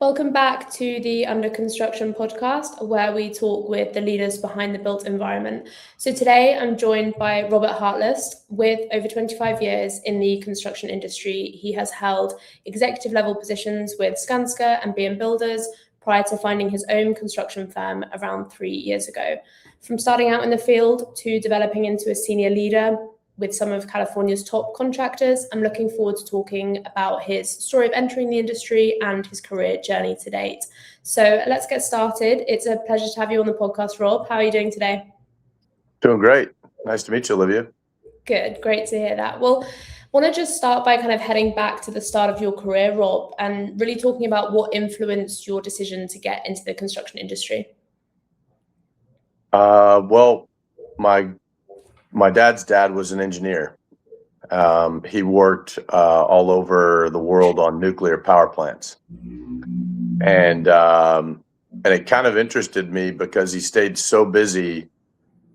Welcome back to the Under Construction podcast, where we talk with the leaders behind the built environment. So today I'm joined by Robert Hartelust. With over 25 years in the construction industry, he has held executive level positions with Skanska and BNBuilders prior to finding his own construction firm around 3 years ago. From starting out in the field to developing into a senior leader with some of California's top contractors, I'm looking forward to talking about his story of entering the industry and his career journey to date. So let's get started. It's a pleasure to have you on the podcast, Rob. How are you doing today? Doing great. Nice to meet you, Olivia. Good, great to hear that. Well, I want to just start by kind of heading back to the start of your career, Rob, and really talking about what influenced your decision to get into the construction industry. Well, my dad's dad was an engineer. He worked all over the world on nuclear power plants, and it kind of interested me because he stayed so busy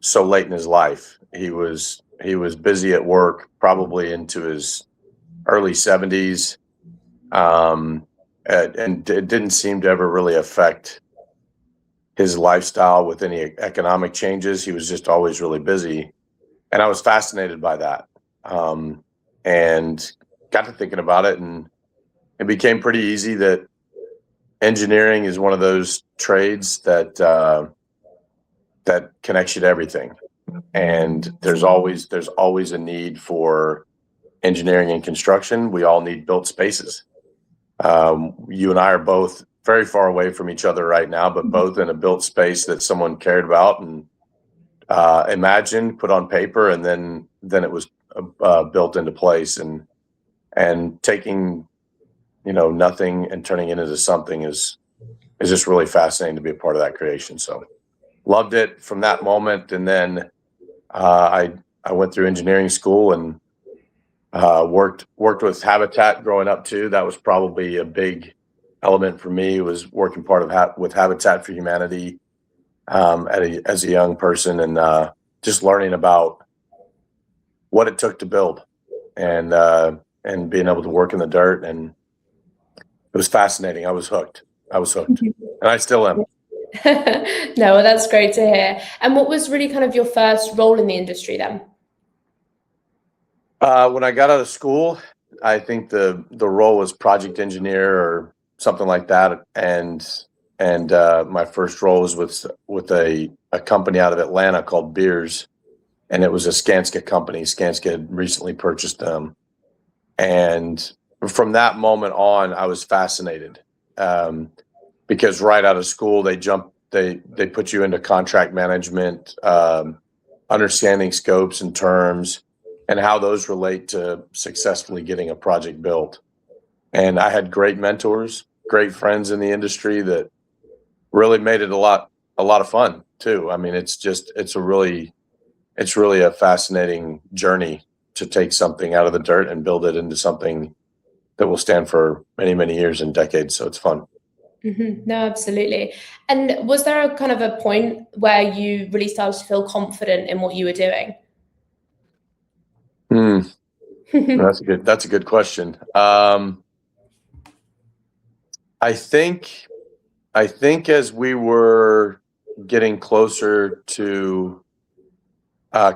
so late in his life. He was busy at work, probably into his early 70s, and it didn't seem to ever really affect his lifestyle with any economic changes. He was just always really busy. And I was fascinated by that, and got to thinking about it, and it became pretty easy that engineering is one of those trades that connects you to everything, and there's always a need for engineering and construction. We all need built spaces. You and I are both very far away from each other right now, but both in a built space that someone cared about and imagined, put on paper, and then it was built into place, and taking nothing and turning it into something is just really fascinating to be a part of that creation. So loved it from that moment, and then I went through engineering school and worked with Habitat growing up too. That was probably a big element for me, was working with Habitat for Humanity as a young person, and just learning about what it took to build, and being able to work in the dirt, and it was fascinating. I was hooked, and I still am. No, well, that's great to hear. And what was really kind of your first role in the industry then? When I got out of school, I think the role was project engineer or something like that, and my first role was with a company out of Atlanta called Beers, and it was a Skanska company. Skanska had recently purchased them, and from that moment on, I was fascinated, because right out of school they put you into contract management, understanding scopes and terms, and how those relate to successfully getting a project built. And I had great mentors, great friends in the industry that really made it a lot of fun too. I mean, it's really a fascinating journey to take something out of the dirt and build it into something that will stand for many, many years and decades. So it's fun. Mm-hmm. No, absolutely. And was there a kind of a point where you really started to feel confident in what you were doing? That's a good question. I think as we were getting closer to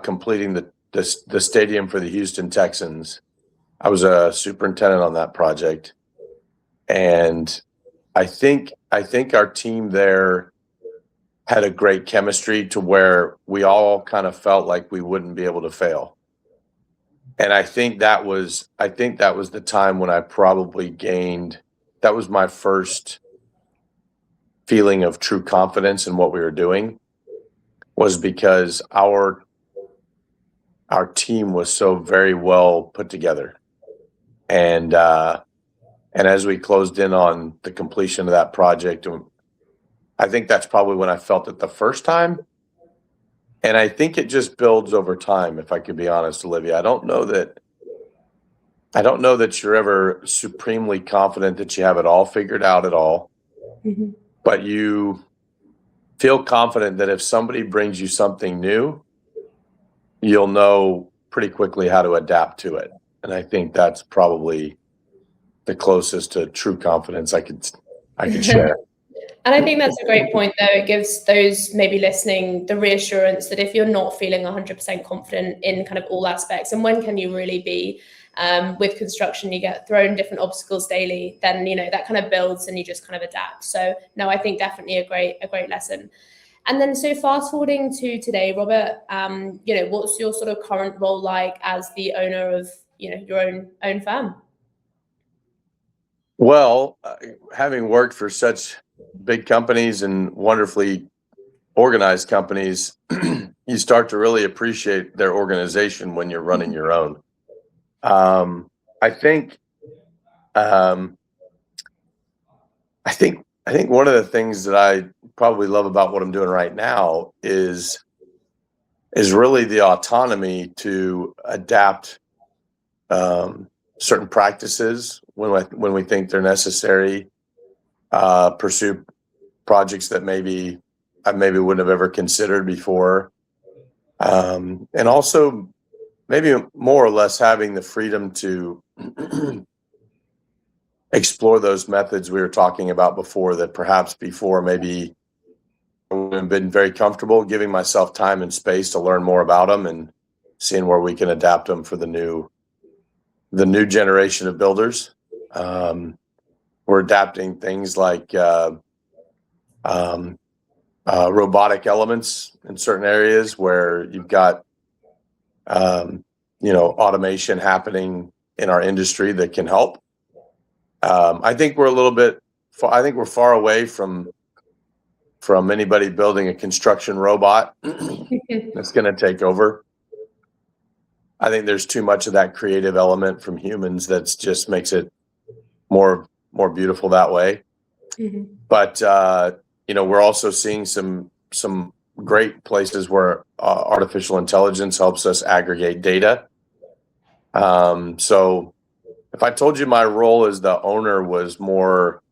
completing the stadium for the Houston Texans, I was a superintendent on that project, and I think our team there had a great chemistry to where we all kind of felt like we wouldn't be able to fail. And I think that was the time when I probably gained, that was my first feeling of true confidence in what we were doing, was because our team was so very well put together. And as we closed in on the completion of that project, I think that's probably when I felt it the first time. And I think it just builds over time, if I could be honest, Olivia. I don't know that you're ever supremely confident that you have it all figured out at all. Mm-hmm. But you feel confident that if somebody brings you something new, you'll know pretty quickly how to adapt to it. And I think that's probably the closest to true confidence I could I could share. And I think that's a great point, though. It gives those maybe listening the reassurance that if you're not feeling 100% confident in kind of all aspects, and when can you really be, with construction, you get thrown different obstacles daily, then, that kind of builds and you just kind of adapt. So no, I think definitely a great lesson. And then, so fast forwarding to today, Robert, what's your sort of current role like as the owner of, your own firm? Well, having worked for such big companies and wonderfully organized companies, you start to really appreciate their organization when you're running your own. I think one of the things that I probably love about what I'm doing right now is really the autonomy to adapt certain practices when we think they're necessary, pursue projects that maybe I wouldn't have ever considered before, and also maybe more or less having the freedom to explore those methods we were talking about before that perhaps before maybe I would have been very comfortable, giving myself time and space to learn more about them and seeing where we can adapt them for the new generation of builders. We're adapting things like robotic elements in certain areas where you've got automation happening in our industry that can help. I think we're far away from anybody building a construction robot that's going to take over. I think there's too much of that creative element from humans that's just makes it more beautiful that way. Mm-hmm. But we're also seeing some great places where artificial intelligence helps us aggregate data. So if I told you my role as the owner was more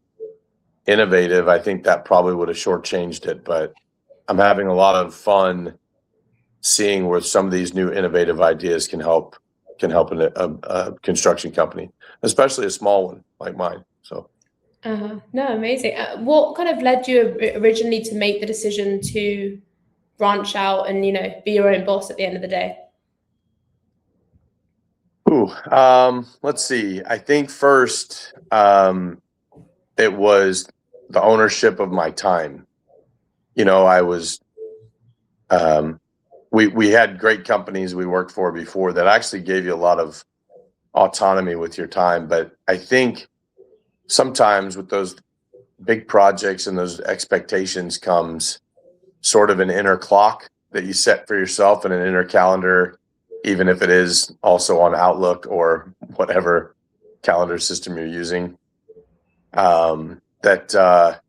innovative, I think that probably would have shortchanged it. But I'm having a lot of fun seeing where some of these new innovative ideas can help a construction company, especially a small one like mine. So. No, amazing. What kind of led you originally to make the decision to branch out and, be your own boss at the end of the day? Let's see. I think first, it was the ownership of my time. I was, we had great companies we worked for before that actually gave you a lot of autonomy with your time. But I think sometimes with those big projects and those expectations comes sort of an inner clock that you set for yourself and an inner calendar, even if it is also on Outlook or whatever calendar system you're using, that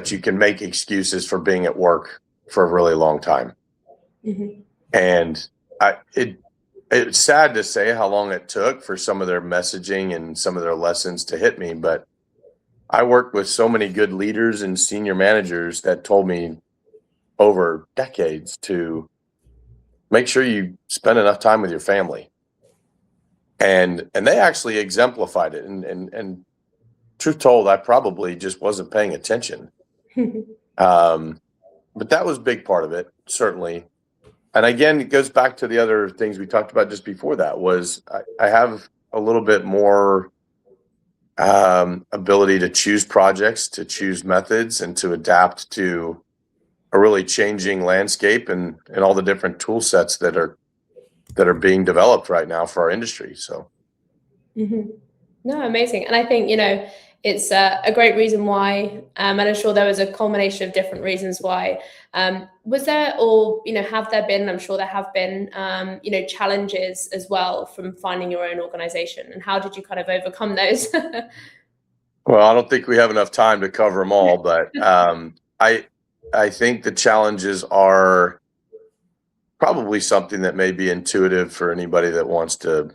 you can make excuses for being at work for a really long time. Mm-hmm. And it's sad to say how long it took for some of their messaging and some of their lessons to hit me, but I worked with so many good leaders and senior managers that told me over decades to make sure you spend enough time with your family. And they actually exemplified it. And truth told, I probably just wasn't paying attention. But that was a big part of it, certainly. And again, it goes back to the other things we talked about just before that was I have a little bit more ability to choose projects, to choose methods, and to adapt to a really changing landscape and all the different tool sets that are being developed right now for our industry. So. Mm-hmm. No, amazing. And I think, it's a great reason why, and I'm sure there was a culmination of different reasons why. Was there, or, have there been, I'm sure there have been, challenges as well from finding your own organization, and how did you kind of overcome those? Well, I don't think we have enough time to cover them all, but I think the challenges are probably something that may be intuitive for anybody that wants to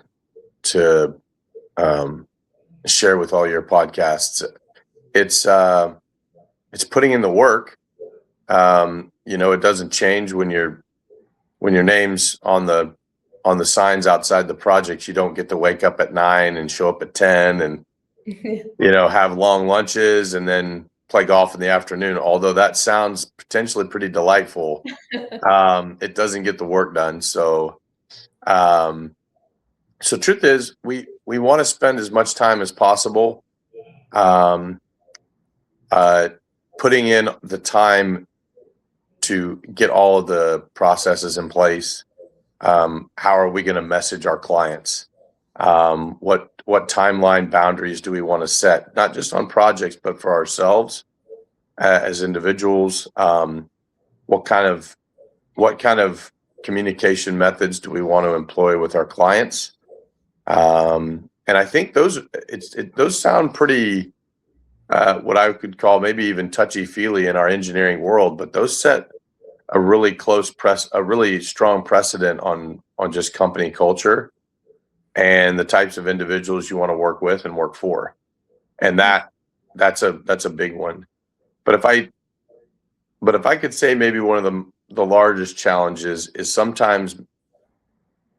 share with all your podcasts. It's putting in the work. It doesn't change when your name's on the signs outside the project. You don't get to wake up at 9 and show up at 10 and have long lunches and then play golf in the afternoon. Although that sounds potentially pretty delightful, it doesn't get the work done. So truth is, we want to spend as much time as possible putting in the time to get all of the processes in place. How are we going to message our clients? What timeline boundaries do we want to set, not just on projects, but for ourselves as individuals? What kind of communication methods do we want to employ with our clients? And I think those sound pretty what I could call maybe even touchy-feely in our engineering world, but those set a really strong precedent on just company culture and the types of individuals you want to work with and work for. And that's a big one. But if I could say maybe one of the largest challenges is sometimes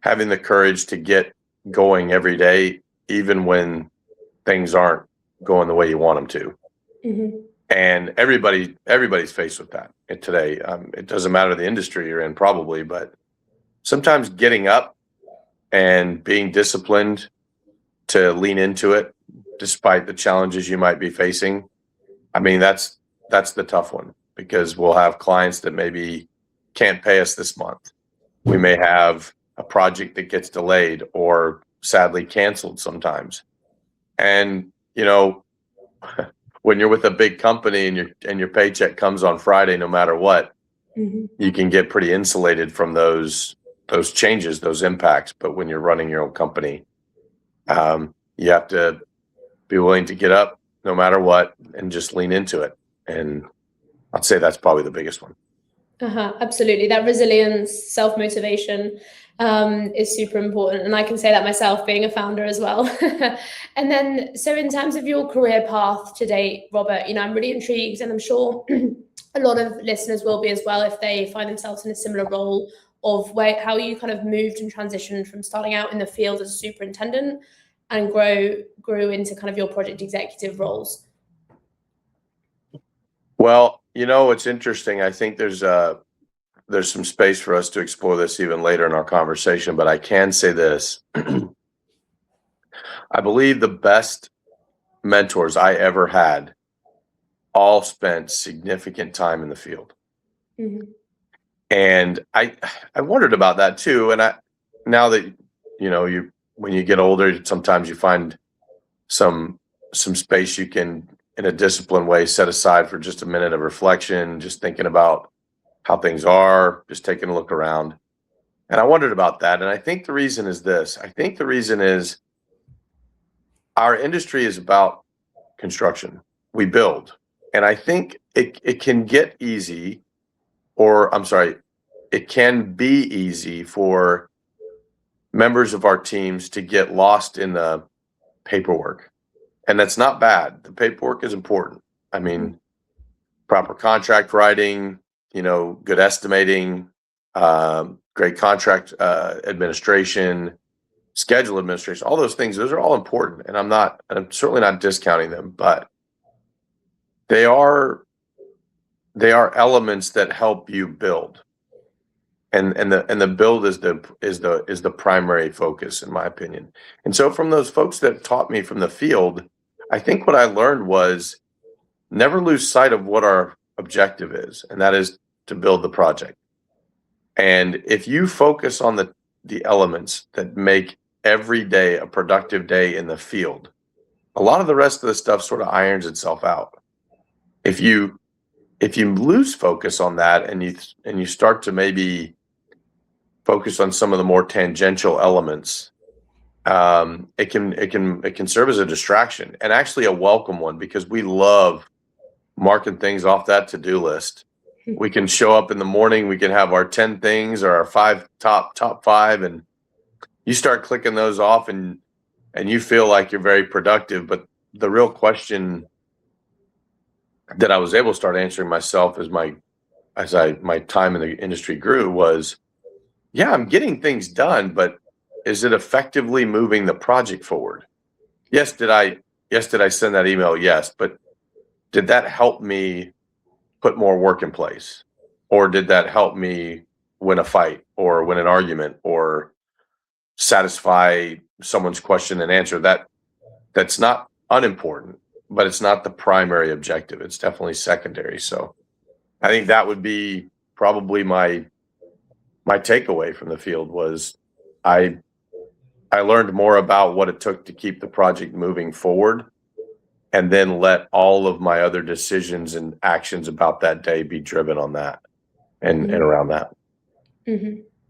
having the courage to get going every day, even when things aren't going the way you want them to. Mm-hmm. And everybody's faced with that today. It doesn't matter the industry you're in, probably, but sometimes getting up and being disciplined to lean into it, despite the challenges you might be facing. I mean, that's the tough one, because we'll have clients that maybe can't pay us this month. We may have a project that gets delayed or sadly canceled sometimes. And, when you're with a big company and your paycheck comes on Friday, no matter what, mm-hmm. you can get pretty insulated from those changes, those impacts. But when you're running your own company, you have to be willing to get up no matter what and just lean into it. And I'd say that's probably the biggest one. Absolutely. That resilience, self-motivation is super important. And I can say that myself, being a founder as well. And then, so in terms of your career path to date, Robert, I'm really intrigued, and I'm sure a lot of listeners will be as well, if they find themselves in a similar role of how you kind of moved and transitioned from starting out in the field as a superintendent and grew into kind of your project executive roles. Well, it's interesting. I think there's some space for us to explore this even later in our conversation, but I can say this. I believe the best mentors I ever had all spent significant time in the field. Mm-hmm. And I wondered about that too. And now that, when you get older, sometimes you find some space you can, in a disciplined way, set aside for just a minute of reflection, just thinking about how things are, just taking a look around. And I wondered about that. And I think the reason is this. I think the reason is our industry is about construction. We build. And I think it can get easy, it can be easy for members of our teams to get lost in the paperwork. And that's not bad. The paperwork is important. I mean, proper contract writing, good estimating, great contract administration, schedule administration, all those things, those are all important. And I'm certainly not discounting them, but they are elements that help you build. And the build is the primary focus, in my opinion. And so from those folks that taught me from the field, I think what I learned was never lose sight of what our objective is, and that is to build the project. And if you focus on the elements that make every day a productive day in the field, a lot of the rest of the stuff sort of irons itself out. If you lose focus on that and you start to maybe focus on some of the more tangential elements, it can serve as a distraction, and actually a welcome one, because we love marking things off that to-do list. We can show up in the morning, we can have our 10 things or our top 5, and you start clicking those off and you feel like you're very productive. But the real question that I was able to start answering myself as my time in the industry grew was, yeah, I'm getting things done, but is it effectively moving the project forward? Yes, did I Yes, did I send that email? Yes, but did that help me put more work in place? Or did that help me win a fight or win an argument or satisfy someone's question and answer? That's not unimportant, but it's not the primary objective. It's definitely secondary. So I think that would be probably my takeaway from the field was I learned more about what it took to keep the project moving forward, and then let all of my other decisions and actions about that day be driven on that and around that.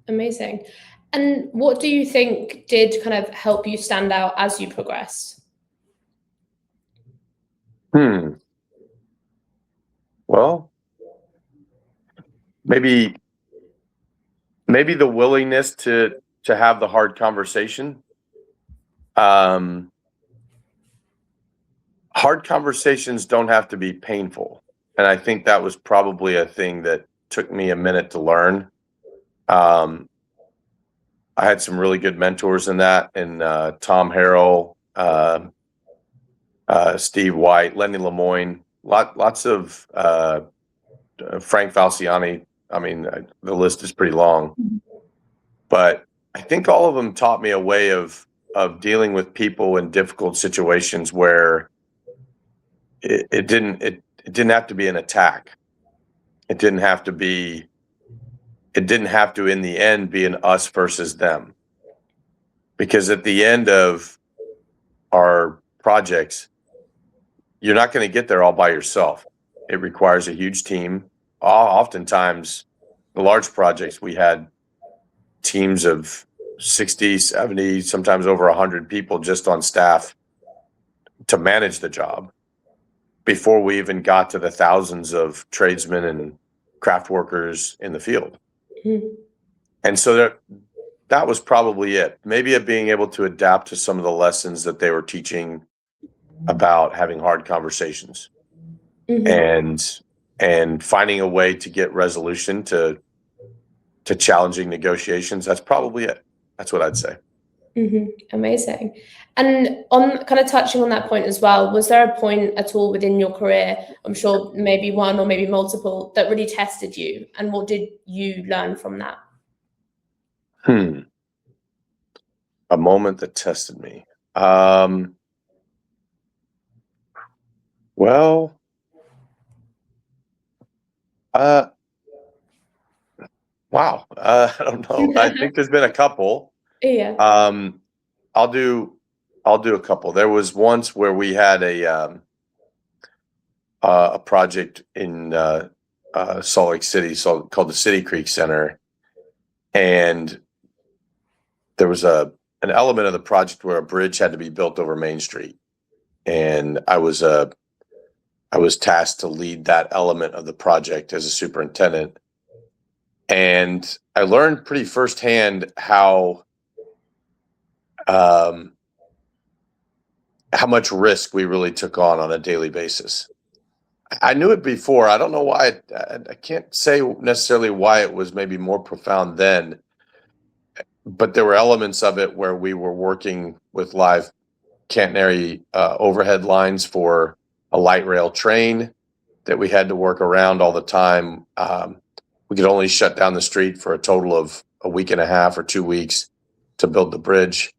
Amazing. And what do you think did kind of help you stand out as you progressed? Well, maybe the willingness to have the hard conversation. Hard conversations don't have to be painful. And I think that was probably a thing that took me a minute to learn. I had some really good mentors in that, and Tom Harrell, Steve White, Lenny Lemoyne, lots of Frank Falciani. I mean, the list is pretty long, but I think all of them taught me a way of dealing with people in difficult situations where it didn't have to be an attack. It didn't have to in the end be an us versus them. Because at the end of our projects, you're not going to get there all by yourself. It requires a huge team. Oftentimes, the large projects, we had teams of 60, 70, sometimes over 100 people just on staff to manage the job before we even got to the thousands of tradesmen and craft workers in the field. And so that was probably it. Maybe it being able to adapt to some of the lessons that they were teaching about having hard conversations and finding a way to get resolution to challenging negotiations. That's probably it. That's what I'd say. Amazing. And on kind of touching on that point as well, was there a point at all within your career, I'm sure maybe one or maybe multiple, that really tested you? And what did you learn from that? A moment that tested me. Well, wow. I don't know. I think there's been a couple. Yeah. I'll do a couple. There was once where we had a project in Salt Lake City called the City Creek Center, and there was an element of the project where a bridge had to be built over Main Street, and I was tasked to lead that element of the project as a superintendent, and I learned pretty firsthand how much risk we really took on a daily basis. I knew it before. I don't know why. I can't say necessarily why it was maybe more profound then, but there were elements of it where we were working with live catenary overhead lines for a light rail train that we had to work around all the time. We could only shut down the street for a total of a week and a half or 2 weeks to build the bridge.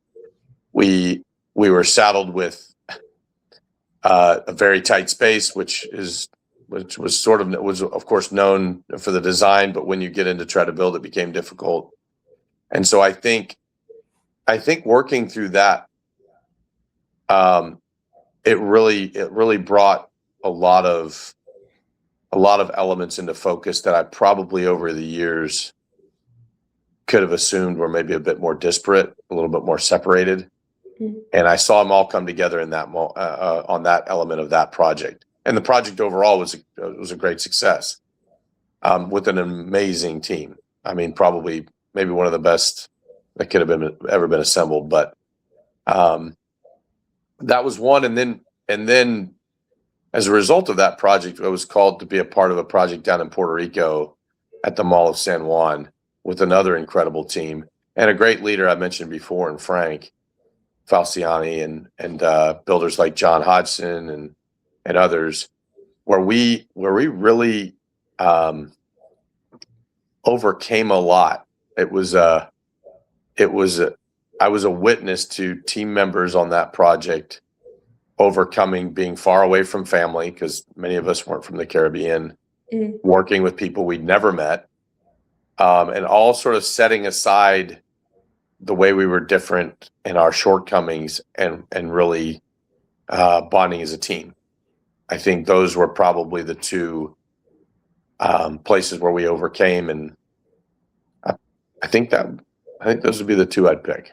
We were saddled with a very tight space, which was of course known for the design, but when you get in to try to build, it became difficult. And so I think working through that, it really brought a lot of elements into focus that I probably over the years could have assumed were maybe a bit more disparate, a little bit more separated. And I saw them all come together in that on that element of that project. And the project overall was a great success with an amazing team. I mean, probably maybe one of the best that could have ever been assembled. But that was one. And then as a result of that project, I was called to be a part of a project down in Puerto Rico at the Mall of San Juan with another incredible team and a great leader I mentioned before in Frank. Falciani and builders like John Hodgson and others, where we really overcame a lot. I was a witness to team members on that project overcoming being far away from family, because many of us weren't from the Caribbean, working with people we'd never met, and all sort of setting aside the way we were different in our shortcomings and really bonding as a team. I think those were probably the two places where we overcame, and I think those would be the two I'd pick.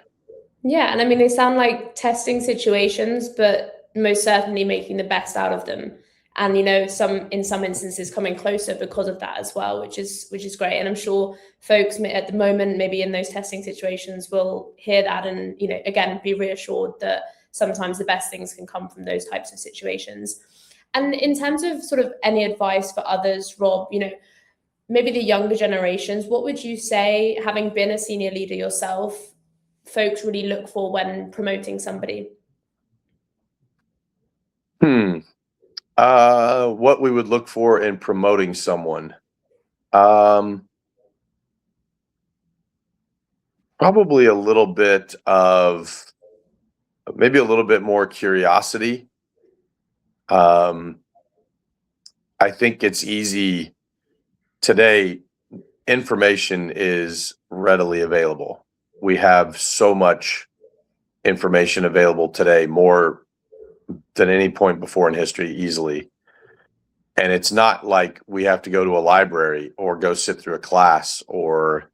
Yeah, and I mean, they sound like testing situations, but most certainly making the best out of them. And in some instances coming closer because of that as well, which is great. And I'm sure folks at the moment, maybe in those testing situations, will hear that and again be reassured that sometimes the best things can come from those types of situations. And in terms of sort of any advice for others, Rob, maybe the younger generations, what would you say, having been a senior leader yourself, folks really look for when promoting somebody? What we would look for in promoting someone. Probably a little bit more curiosity. I think it's easy today. Information is readily available. We have so much information available today, more than any point before in history, easily. And it's not like we have to go to a library or go sit through a class or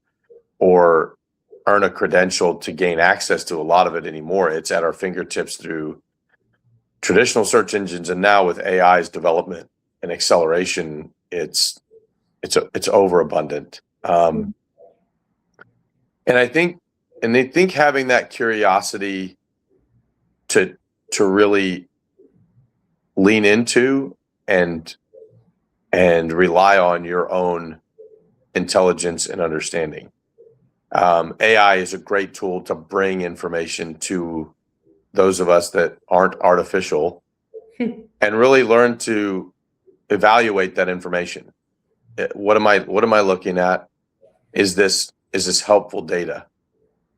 earn a credential to gain access to a lot of it anymore. It's at our fingertips through traditional search engines, and now with AI's development and acceleration, it's overabundant. And I think having that curiosity to really lean into and rely on your own intelligence and understanding. AI is a great tool to bring information to those of us that aren't artificial and really learn to evaluate that information. What am I looking at? Is this helpful data?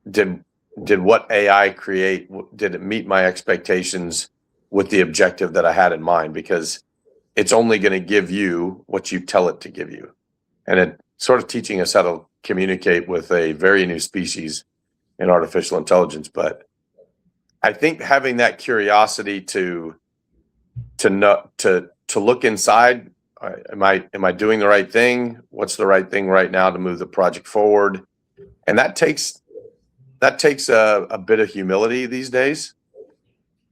Did what AI create, did it meet my expectations with the objective that I had in mind? Because it's only going to give you what you tell it to give you. And it's sort of teaching us how to communicate with a very new species in artificial intelligence. But I think having that curiosity to look inside, am I doing the right thing? What's the right thing right now to move the project forward? And that takes a bit of humility these days,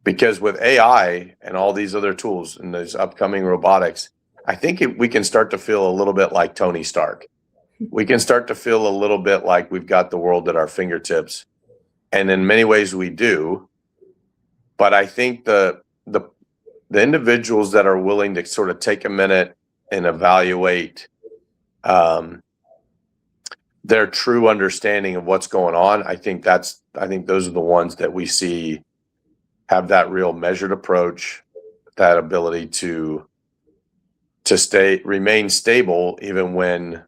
because with AI and all these other tools and these upcoming robotics, I think we can start to feel a little bit like Tony Stark. We can start to feel a little bit like we've got the world at our fingertips, and in many ways we do. But I think the individuals that are willing to sort of take a minute and evaluate their true understanding of what's going on, I think those are the ones that we see have that real measured approach, that ability to remain stable even when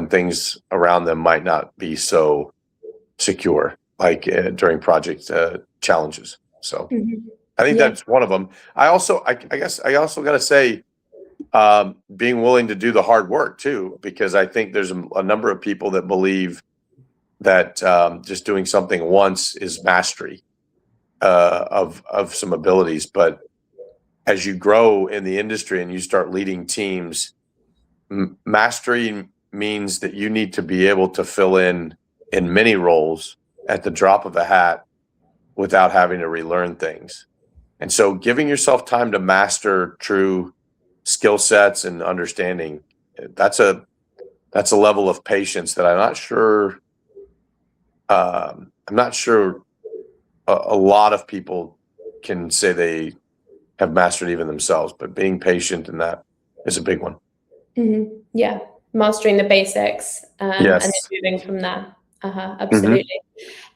things around them might not be so secure, like during project challenges. So I think that's one of them. I guess I also got to say, being willing to do the hard work too, because I think there's a number of people that believe that just doing something once is mastery of some abilities. But as you grow in the industry and you start leading teams, mastery means that you need to be able to fill in many roles at the drop of a hat without having to relearn things. And so giving yourself time to master true skill sets and understanding, that's a level of patience that I'm not sure a lot of people can say they have mastered even themselves, but being patient in that is a big one. Yeah, mastering the basics, yes. and then moving from there. Absolutely.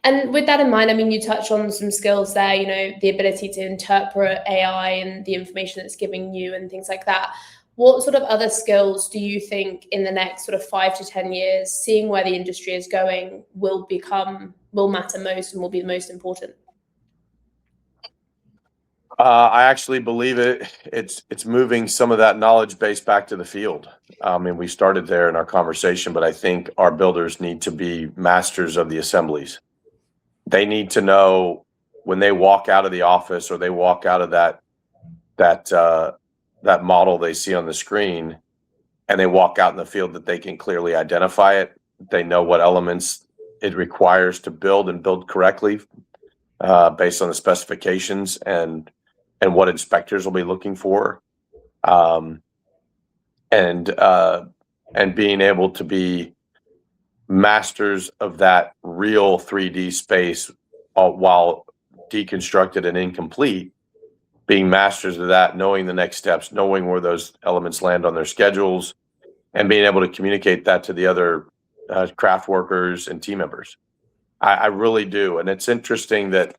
And with that in mind, I mean, you touched on some skills there, you know, the ability to interpret AI and the information it's giving you and things like that. What sort of other skills do you think in the next sort of 5 to 10 years, seeing where the industry is going, will matter most and will be the most important? I actually believe it's moving some of that knowledge base back to the field. And we started there in our conversation, but I think our builders need to be masters of the assemblies. They need to know when they walk out of the office or they walk out of that model they see on the screen, and they walk out in the field, that they can clearly identify it. They know what elements it requires to build and build correctly, based on the specifications and what inspectors will be looking for, and being able to be masters of that real 3D space, while deconstructed and incomplete, being masters of that, knowing the next steps, knowing where those elements land on their schedules, and being able to communicate that to the other craft workers and team members. I really do. And it's interesting that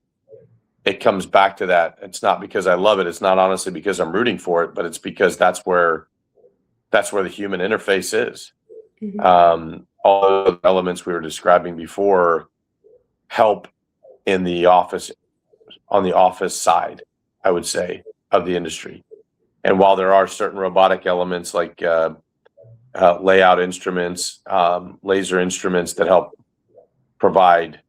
it comes back to that. It's not because I love it. It's not honestly because I'm rooting for it, but it's because that's where the human interface is. All the elements we were describing before help in the office, on the office side, I would say, of the industry. And while there are certain robotic elements like layout instruments, laser instruments that help provide,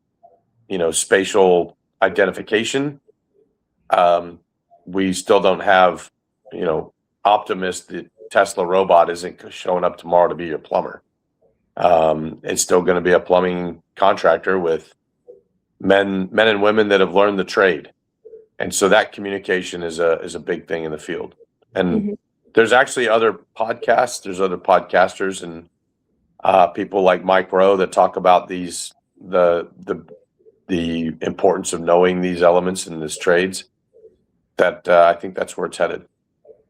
spatial identification, we still don't have, Optimus, the Tesla robot isn't showing up tomorrow to be your plumber. It's still going to be a plumbing contractor with men and women that have learned the trade. And so that communication is a big thing in the field. And there's actually other podcasts, there's other podcasters and people like Mike Rowe that talk about the importance of knowing these elements in these trades. That I think that's where it's headed.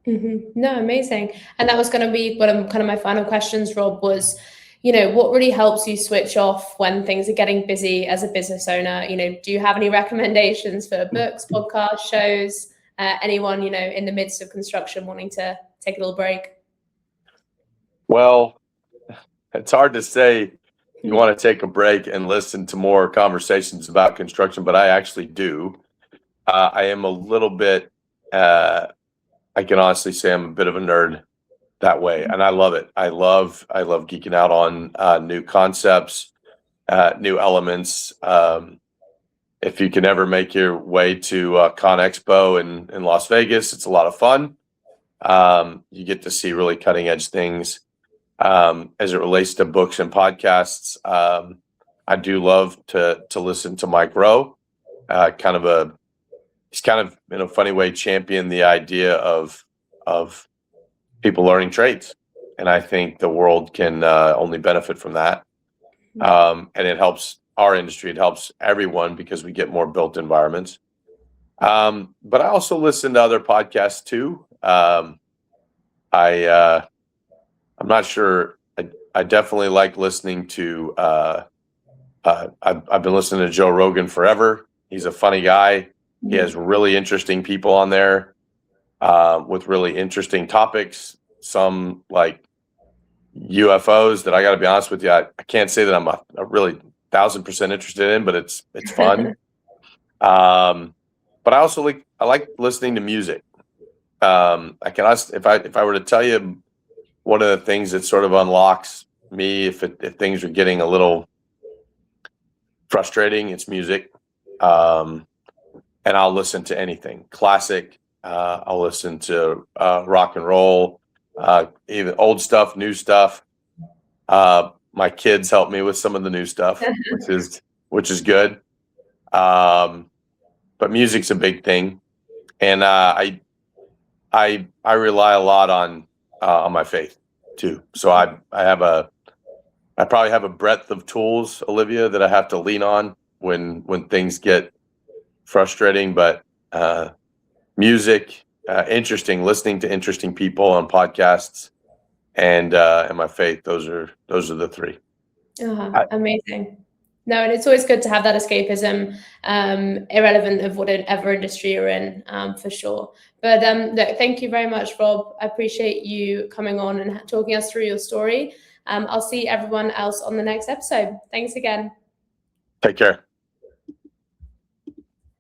No, amazing. And that was going to be one of kind of my final questions, Rob, was, what really helps you switch off when things are getting busy as a business owner? Do you have any recommendations for books, podcasts, shows, anyone, in the midst of construction wanting to take a little break? Well, it's hard to say you want to take a break and listen to more conversations about construction, but I actually do. I am a little bit, I can honestly say I'm a bit of a nerd that way, and I love it. I love geeking out on new concepts, new elements. If you can ever make your way to Con Expo in Las Vegas, it's a lot of fun. You get to see really cutting edge things. As it relates to books and podcasts, I do love to listen to Mike Rowe. He's kind of in a funny way championed the idea of people learning trades, and I think the world can only benefit from that. And it helps our industry. It helps everyone because we get more built environments. But I also listen to other podcasts too. I'm not sure. I definitely like listening to. I've been listening to Joe Rogan forever. He's a funny guy. He has really interesting people on there with really interesting topics. Some like UFOs that I got to be honest with you, I can't say that I'm a really 1,000% interested in, but it's fun. But I like listening to music. I can ask if I were to tell you one of the things that sort of unlocks me if things are getting a little frustrating, it's music. And I'll listen to anything classic. I'll listen to rock and roll, even old stuff, new stuff. My kids help me with some of the new stuff, which is good. But music's a big thing, and I rely a lot on my faith too. So I probably have a breadth of tools, Olivia, that I have to lean on when things get frustrating. But music, interesting, listening to interesting people on podcasts, and my faith. Those are the three. Amazing. No, and it's always good to have that escapism, irrelevant of whatever industry you're in, for sure. But look, thank you very much, Rob. I appreciate you coming on and talking us through your story. I'll see everyone else on the next episode. Thanks again. Take care.